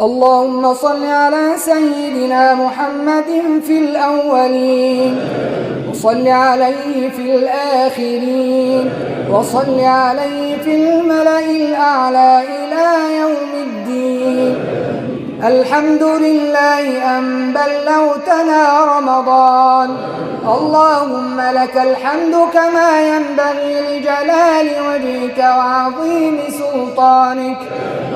اللهم صل على سيدنا محمد في الأولين، وصل عليه في الآخرين، وصل عليه في الملأ الأعلى إلى يوم الدين. الحمد لله أن بلغتنا رمضان، اللهم لك الحمد كما ينبغي لجلال وجهك وعظيم سلطانك.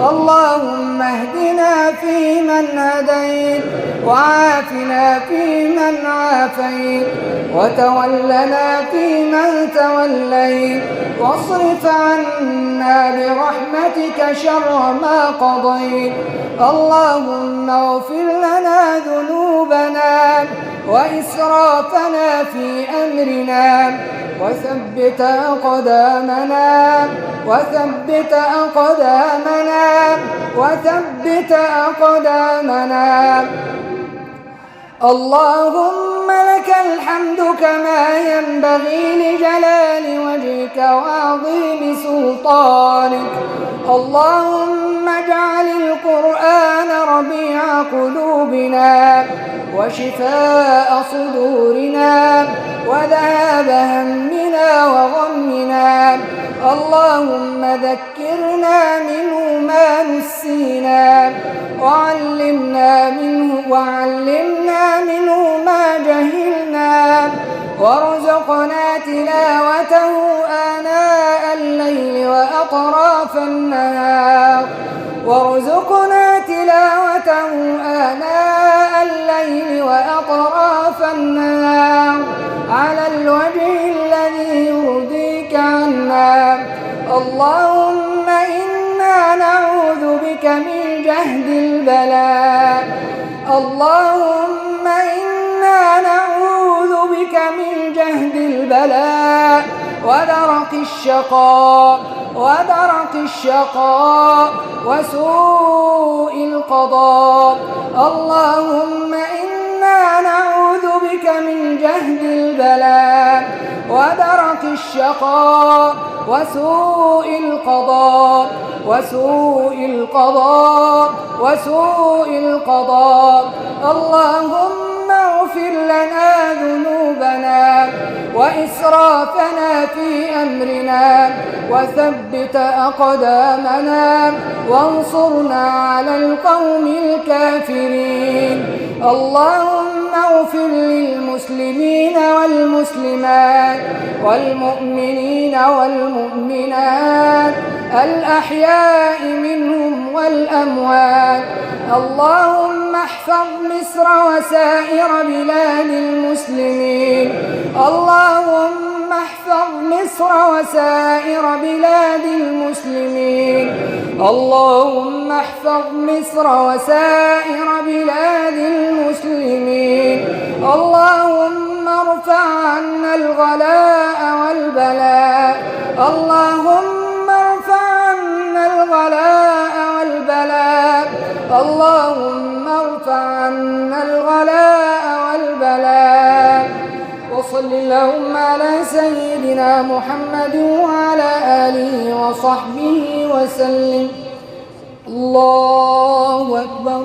اللهم اهدنا فيمن هديت، وعافنا فيمن عافيت، وتولنا فيمن توليت، واصرف عنا برحمتك شر ما قضيت. اللهم اغفر لنا ذنوبنا وإسرافنا في أمرنا، وثبت أقدامنا وثبت أقدامنا وثبت أقدامنا. اللهم لك الحمد كما ينبغي لجلال وجهك وعظيم سلطانك. اللهم اجعل القرآن ربيع قلوبنا وشفاء صدورنا وذهاب همنا وغمنا. اللهم ذكرنا منه ما نسينا، وعلمنا منه ما جهلنا، وارزقنا تلاوته آناء الليل وأطراف النهار، وارزقنا تلاوته آناء الليل وأطراف النهار على الوجه الذي يرضيك عنا. اللهم إنا نعوذ بك من جهد البلاء. اللهم إنا نعوذ بك من جهد البلاء ودرك الشقاء وسوء القضاء. اللهم إنا نعوذ بك من جهد البلاء ودرك الشقاء وسوء القضاء. اللهم اغفر لنا ذنوبنا وإسرافنا في أمرنا، وثبت أقدامنا، وانصرنا على القوم الكافرين. اللهم اغفر للمسلمين والمسلمات والمؤمنين والمؤمنات الأحياء منهم والأموات. اللهم احفظ مصر وسائر بلاد المسلمين. اللهم احفظ مصر وسائر بلاد المسلمين. اللهم احفظ مصر وسائر بلاد المسلمين. اللهم ارفع عنا الغلاء والبلاء. اللهم ارفع عنا الغلاء والبلاء. اللهم ارفع عنا الغلاء والبلاء. وصل اللهم على سيدنا محمد وعلى آله وصحبه وسلم. الله أكبر.